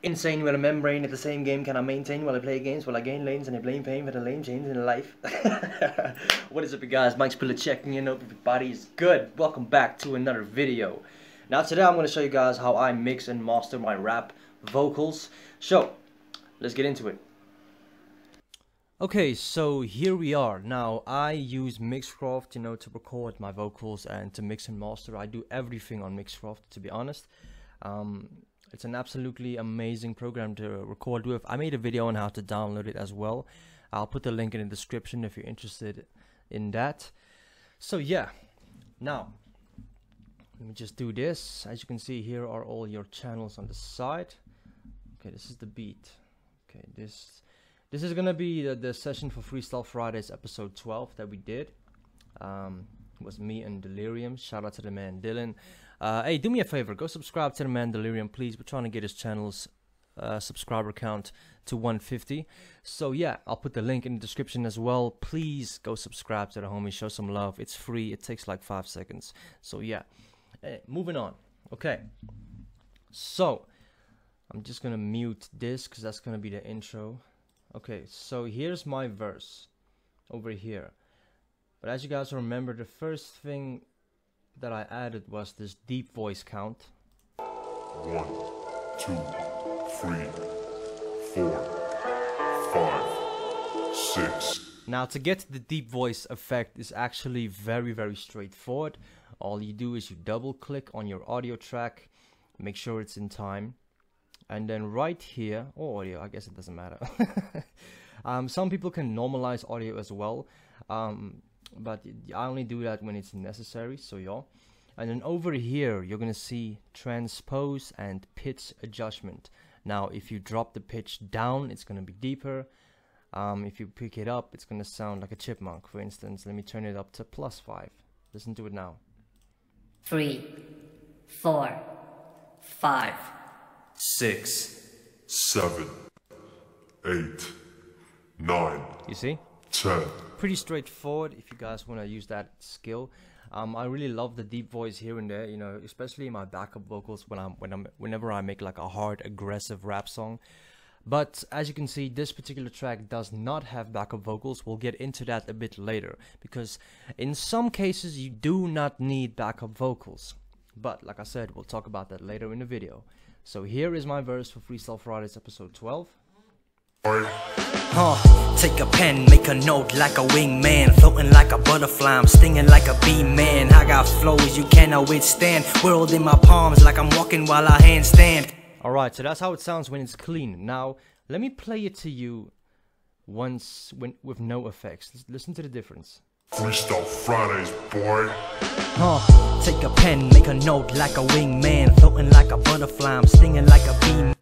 Insane with a membrane at the same game can I maintain while I play games, while I gain lanes and I blame pain for the lame change in life. What is up, you guys? Mike's Pillar checking in. Hope everybody is good. Welcome back to another video. Now today I'm going to show you guys how I mix and master my rap vocals. So let's get into it. Okay, so here we are. Now I use Mixcraft, to record my vocals and to mix and master. I do everything on Mixcraft, to be honest. It's an absolutely amazing program to record with. I made a video on how to download it as well. I'll put the link in the description if you're interested in that. So yeah, now let me just do this. As you can see, here are all your channels on the side. Okay, this is the beat. Okay, this is gonna be the session for Freestyle Fridays episode 12 that we did. It was me and Delirium. Shout out to the man Dylan. Hey, do me a favor, go subscribe to the man Delirium, please. We're trying to get his channel's subscriber count to 150. So yeah, I'll put the link in the description as well. Please go subscribe to the homie, show some love. It's free, it takes like 5 seconds. So yeah, moving on. Okay, so I'm just gonna mute this because that's gonna be the intro. Okay, so here's my verse over here. But as you guys remember, the first thing that I added was this deep voice count. 1, 2, 3, 4, 5, 6. Now to get the deep voice effect is actually very straightforward. All you do is you double click on your audio track, make sure it's in time, and then right here, or audio, I guess it doesn't matter. Some people can normalize audio as well, but I only do that when it's necessary, so yeah. And then over here you're gonna see transpose and pitch adjustment. Now if you drop the pitch down, it's gonna be deeper. If you pick it up, it's gonna sound like a chipmunk. For instance, let me turn it up to +5. Listen to it now. 3, 4, 5, 6, 7, 8, 9. You see? 10. Pretty straightforward if you guys want to use that skill. I really love the deep voice here and there, especially in my backup vocals whenever I make like a hard aggressive rap song. But as you can see, this particular track does not have backup vocals. We'll get into that a bit later, because in some cases you do not need backup vocals. But like I said, we'll talk about that later in the video. So here is my verse for Freestyle Fridays episode 12. Take a pen, make a note like a wingman, floating like a butterfly, I'm stinging like a bee man. I got flows you cannot withstand, world in my palms like I'm walking while I handstand. Alright, so that's how it sounds when it's clean. Now, let me play it to you once with no effects. Listen to the difference. Freestyle Fridays, boy. Take a pen, make a note like a wingman, floating like a butterfly, I'm stinging like a bee.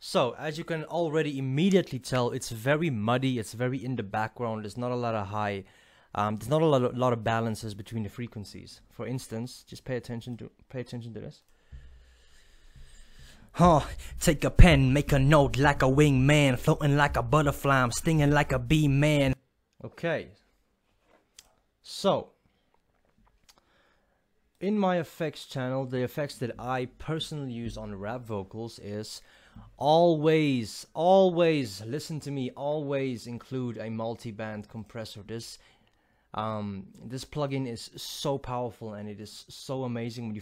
So, as you can already immediately tell, it's very muddy, it's very in the background, there's not a lot of high, there's not a lot of balances between the frequencies. For instance, just pay attention to this. Take a pen, make a note like a wingman, floating like a butterfly, I'm stinging like a bee man. Okay. So, in my effects channel, the effects that I personally use on rap vocals is always, listen to me, always include a multi-band compressor. This plugin is so powerful, and it is so amazing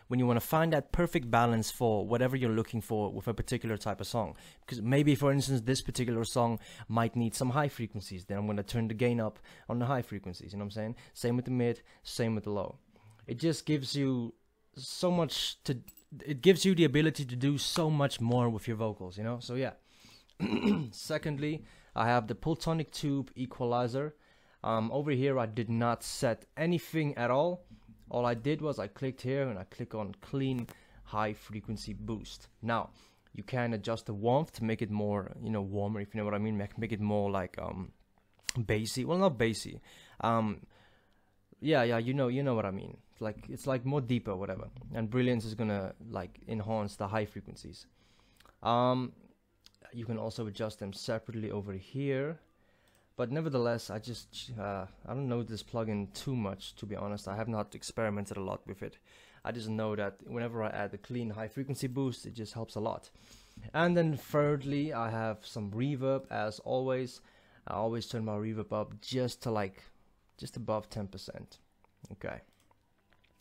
when you want to find that perfect balance for whatever you're looking for with a particular type of song. Because maybe, for instance, this particular song might need some high frequencies, then I'm going to turn the gain up on the high frequencies, you know what I'm saying? Same with the mid, same with the low. It just gives you so much it gives you the ability to do so much more with your vocals, so yeah. Secondly, I have the Pultonic Tube equalizer. Over here I did not set anything at all. All I did was I clicked here and I click on clean high frequency boost. Now you can adjust the warmth to make it more warmer, if you know what I mean. Make it more like bassy. Well, not bassy, yeah, you know what I mean. It's like more deeper, whatever. And brilliance is gonna like enhance the high frequencies. You can also adjust them separately over here. But nevertheless, I don't know this plugin too much, to be honest. I have not experimented a lot with it. I just know that whenever I add the clean high frequency boost, it just helps a lot. And then thirdly, I have some reverb as always. I always turn my reverb up just to just above 10%. Okay.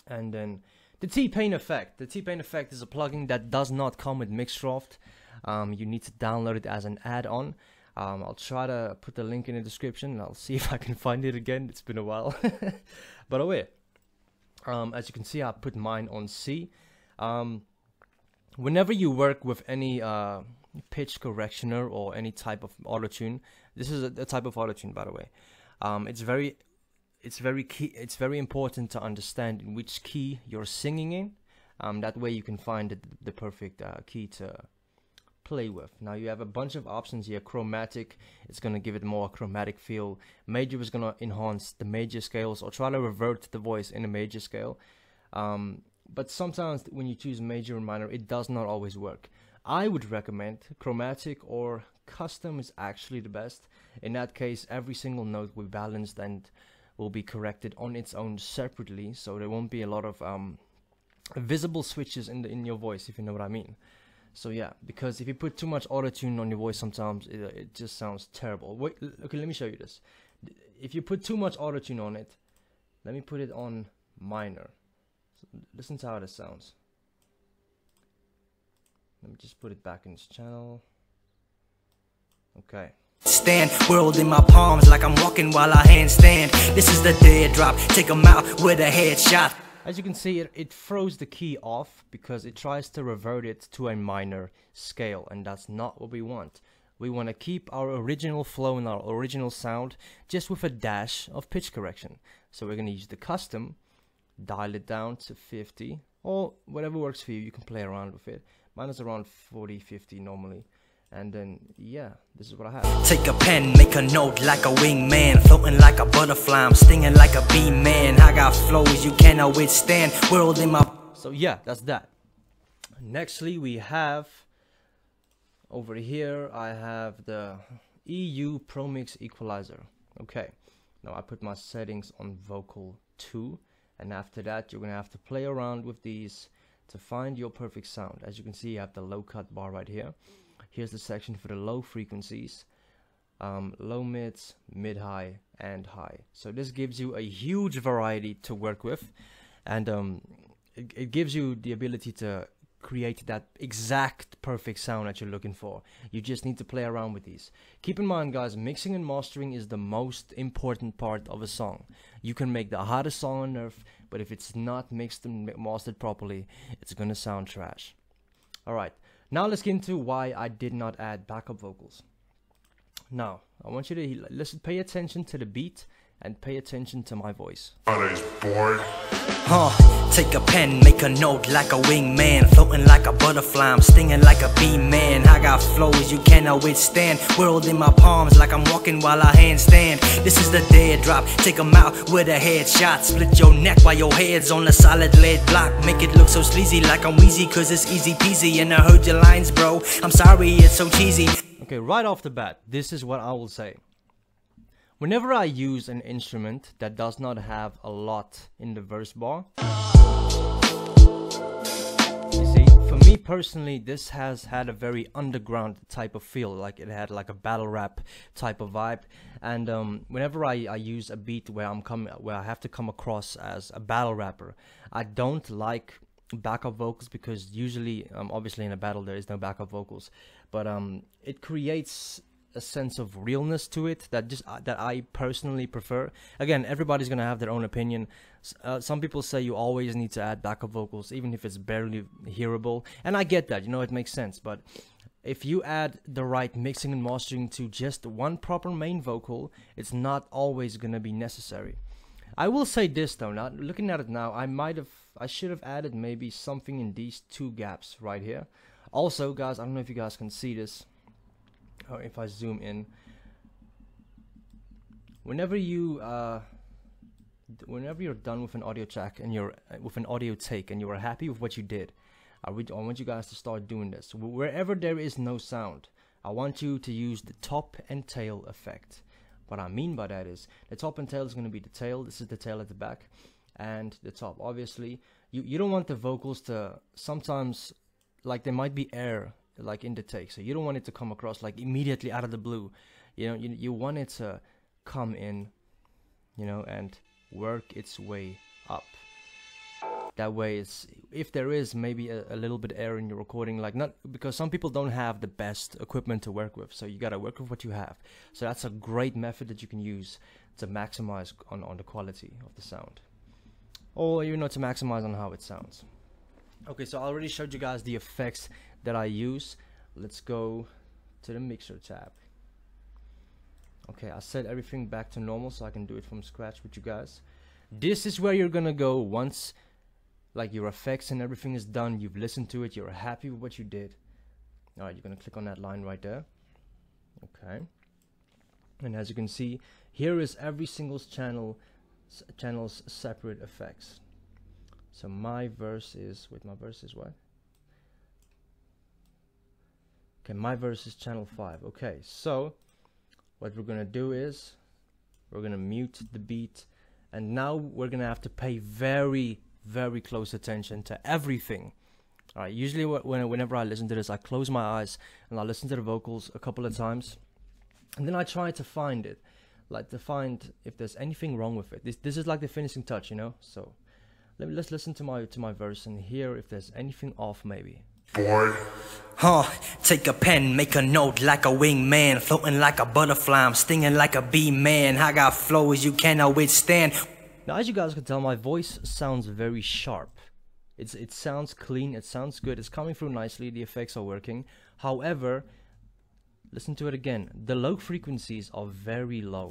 And then the T-Pain effect. The T-Pain effect is a plugin that does not come with Mixcraft. You need to download it as an add-on. I'll try to put the link in the description, and I'll see if I can find it again. It's been a while. But away. As you can see, I put mine on C. Whenever you work with any pitch correctioner or any type of autotune, this is a type of autotune, by the way. It's very important to understand in which key you're singing in. That way you can find the perfect key to play with. Now you have a bunch of options here. Chromatic, it's going to give it more chromatic feel. Major is going to enhance the major scales or try to revert the voice in a major scale. But sometimes when you choose major and minor, it does not always work. I would recommend chromatic or custom is actually the best. In that case, every single note will be balanced and will be corrected on its own separately, so there won't be a lot of visible switches in your voice, if you know what I mean. So yeah, because if you put too much auto-tune on your voice, sometimes it just sounds terrible. Wait, okay, let me show you this. If you put too much auto-tune on it, let me put it on minor. So listen to how this sounds. Let me just put it back in this channel. Okay. Stand, world in my palms like I'm walking while I handstand. This is the dead drop, take 'em out with a headshot. As you can see, it throws the key off because it tries to revert it to a minor scale, and that's not what we want. We want to keep our original flow and our original sound just with a dash of pitch correction. So we're going to use the custom, dial it down to 50, or whatever works for you. You can play around with it. Mine is around 40, 50 normally. And then, yeah, this is what I have. Take a pen, make a note like a wingman, floating like a butterfly, I'm stinging like a bee man. I got flows you cannot withstand, world in my... So yeah, that's that. Nextly, we have, over here, I have the EU Pro Mix Equalizer. Okay, now I put my settings on vocal 2, and after that, you're gonna have to play around with these to find your perfect sound. As you can see, you have the low cut bar right here. Here's the section for the low frequencies, low mids, mid high, and high. So this gives you a huge variety to work with, and it gives you the ability to create that exact perfect sound that you're looking for. You just need to play around with these. Keep in mind, guys, mixing and mastering is the most important part of a song. You can make the hottest song on earth, but if it's not mixed and mastered properly, it's gonna sound trash. Alright. Now let's get into why I did not add backup vocals. Now, I want you to listen, pay attention to the beat and pay attention to my voice. Fridays, boy. Take a pen, make a note like a wingman, floating like a butterfly, I'm stinging like a bee man. I got flows you cannot withstand, world in my palms like I'm walking while I handstand. This is the dead drop, take 'em out with a headshot. Split your neck while your head's on a solid lead block. Make it look so sleazy like I'm wheezy, cause it's easy peasy. And I heard your lines, bro, I'm sorry it's so cheesy. Okay, right off the bat, this is what I will say. Whenever I use an instrument that does not have a lot in the verse bar, you see, for me personally, this has had a very underground type of feel, like it had like a battle rap type of vibe. And whenever I use a beat where I have to come across as a battle rapper, I don't like backup vocals, because usually, obviously in a battle there is no backup vocals, but it creates a sense of realness to it that I personally prefer. Again, everybody's gonna have their own opinion. Some people say you always need to add backup vocals, even if it's barely hearable, and I get that, you know, it makes sense. But if you add the right mixing and mastering to just one proper main vocal, it's not always gonna be necessary. I will say this though, now looking at it now, I should have added maybe something in these two gaps right here. Also, guys, I don't know if you guys can see this, or if I zoom in, whenever you're done with an audio track and you're with an audio take and you are happy with what you did, I want you guys to start doing this. Wherever there is no sound, I want you to use the top and tail effect. What I mean by that is, the top and tail is going to be the tail. This is the tail at the back, and the top. Obviously, you don't want the vocals to sometimes, like, there might be air like in the take. So you don't want it to come across like immediately out of the blue. You know, you want it to come in, you know, and work its way up. That way, it's, if there is maybe a little bit error in your recording, like, not because some people don't have the best equipment to work with, so you gotta work with what you have. So that's a great method that you can use to maximize on the quality of the sound, or, you know, to maximize on how it sounds. Okay, so I already showed you guys the effects that I use. Let's go to the mixer tab. Okay, I set everything back to normal so I can do it from scratch with you guys. This is where you're gonna go once like your effects and everything is done, you've listened to it, you're happy with what you did. Alright, you're gonna click on that line right there. Okay. And as you can see, here is every single channel's separate effects. So my verse is, wait, my verse is what? Okay, my verse is channel 5. Okay, so what we're gonna do is we're gonna mute the beat, and now we're gonna have to pay very close attention to everything. Alright, usually whenever I listen to this, I close my eyes and I listen to the vocals a couple of times, and then I try to find it, like to find if there's anything wrong with it. This is like the finishing touch, you know. So let's listen to my verse and hear if there's anything off maybe. Boy. Take a pen, make a note like a wingman, floating like a butterfly, I'm stinging like a bee, man. I got flows you cannot withstand. Now, as you guys can tell, my voice sounds very sharp. It sounds clean, it sounds good, it's coming through nicely, the effects are working. However, listen to it again. The low frequencies are very low.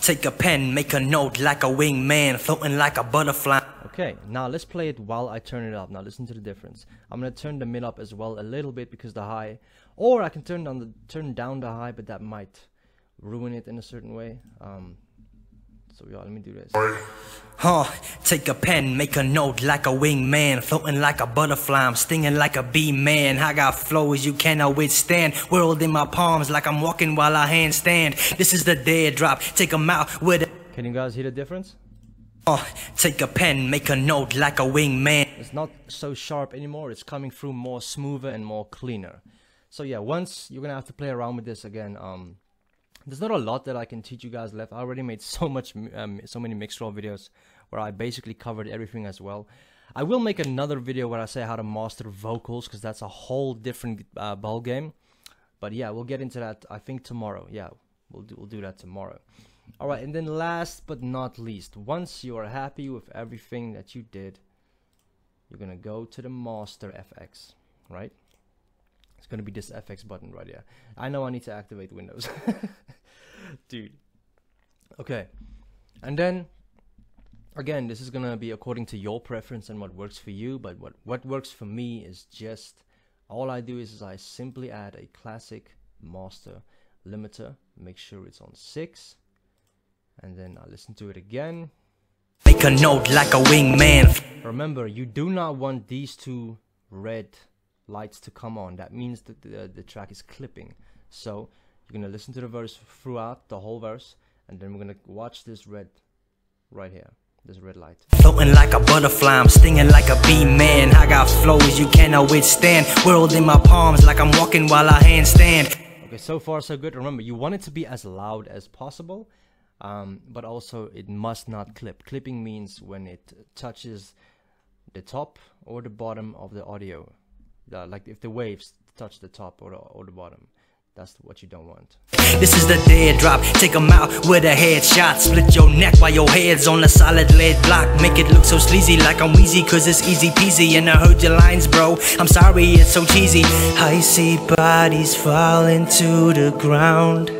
Take a pen, make a note like a wingman, floating like a butterfly. Okay, now let's play it while I turn it up. Now listen to the difference. I'm gonna turn the mid up as well a little bit because the high, or I can turn down the high, but that might ruin it in a certain way. So yeah, let me do this. Take a pen, make a note like a wingman, floating like a butterfly, I'm stinging like a bee, man. I got flows you cannot withstand, whirled in my palms like I'm walking while I handstand. This is the dead drop, take 'em out with a... Can you guys hear the difference? Take a pen, make a note like a wingman. It's not so sharp anymore, it's coming through more smoother and more cleaner. So yeah, once you're gonna have to play around with this again. There's not a lot that I can teach you guys left. I already made so many Mixcraft videos where I basically covered everything as well. I will make another video where I say how to master vocals, because that's a whole different ball game. But yeah, we'll get into that I think tomorrow. Yeah, we'll do that tomorrow. Alright, and then last but not least, once you are happy with everything that you did, you're gonna go to the Master FX, right? It's gonna be this FX button right here. I know I need to activate Windows. Dude. Okay. And then, again, this is gonna be according to your preference and what works for you, but what works for me is just, all I do is I simply add a classic master limiter, make sure it's on 6, and then I listen to it again. Make a note like a wingman. Remember, you do not want these two red lights to come on. That means that the track is clipping. So you're gonna listen to the verse throughout the whole verse, and then we're gonna watch this red right here, this red light. Floating like a butterfly, I'm stinging like a bee, man. I got flows you cannot withstand, whirled in my palms like I'm walking while I handstand. Okay, so far so good. Remember, you want it to be as loud as possible, but also it must not clip. Clipping means when it touches the top or the bottom of the audio. Like if the waves touch the top or the bottom, that's what you don't want. This is the dead drop, take 'em out with a headshot. Split your neck while your head's on a solid lead block. Make it look so sleazy like I'm wheezy, cause it's easy peasy. And I heard your lines, bro, I'm sorry it's so cheesy. I see bodies falling to the ground.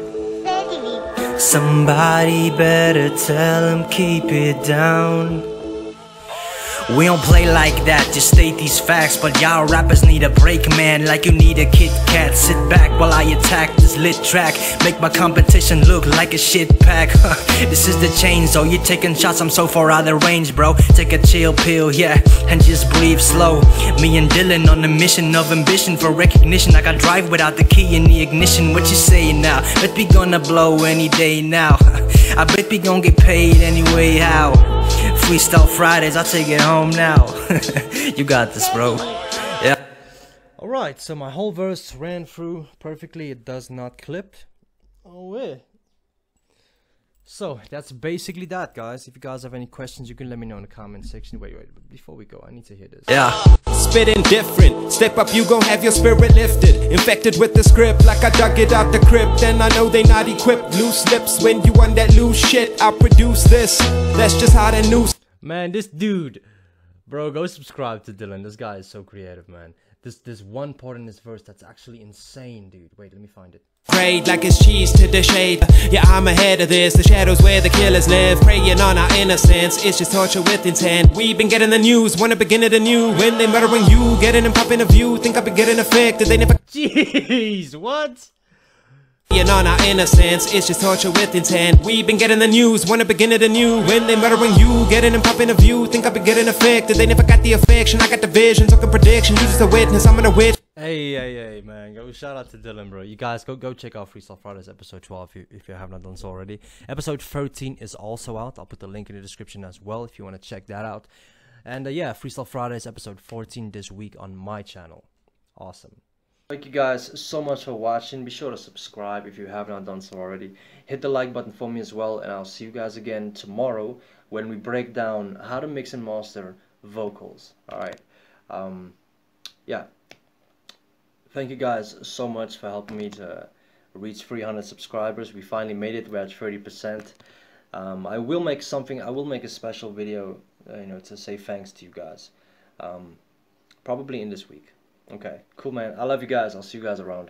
Somebody better tell them keep it down. We don't play like that, just state these facts. But y'all rappers need a break, man, like you need a Kit Kat. Sit back while I attack this lit track, make my competition look like a shit pack. This is the change, so you're taking shots, I'm so far out of range, bro. Take a chill pill, yeah, and just breathe slow. Me and Dylan on a mission of ambition for recognition. I got drive without the key in the ignition. What you say now? Bet we gonna blow any day now. I bet we gonna get paid anyway, how? Freestyle Fridays, I'll take it home now. You got this, bro. Yeah. Alright, so my whole verse ran through perfectly. It does not clip. Oh, yeah. So, that's basically that, guys. If you guys have any questions, you can let me know in the comment section. Wait, before we go, I need to hear this. Yeah, spitting different. Step up, you gon' have your spirit lifted. Infected with the script, like I dug it out the crypt. And I know they not equipped. Loose lips, when you on that loose shit, I'll produce this. That's just how the news. Man, this dude. Bro, go subscribe to Dylan. This guy is so creative, man. There's one part in this verse that's actually insane, dude. Wait, let me find it. Grade like it's cheese to the shade. Yeah, I'm ahead of this. The shadows where the killers live. Preying on our innocence. It's just torture with intent. We've been getting the news. Wanna begin it anew. When they murdering you, getting and popping a view. Think I've been getting affected. They never. Jeez, what? Preying on our innocence. It's just torture with intent. We've been getting the news. Wanna begin it anew. When they murdering you, getting and popping a view. Think I've been getting affected. They never got the affection. I got the vision. Talking prediction. You just a witness. I'm gonna witch. Hey, man, go shout out to Dylan, bro. You guys go check out Freestyle Fridays episode 12 if you have not done so already. Episode 13 is also out. I'll put the link in the description as well if you want to check that out. And yeah, Freestyle Fridays episode 14 this week on my channel. Awesome. Thank you guys so much for watching. Be sure to subscribe if you have not done so already. Hit the like button for me as well, and I'll see you guys again tomorrow when we break down how to mix and master vocals. Alright. Yeah. Thank you guys so much for helping me to reach 300 subscribers. We finally made it. We're at 30%. I will make a special video, to say thanks to you guys. Probably in this week. Okay, cool, man. I love you guys. I'll see you guys around.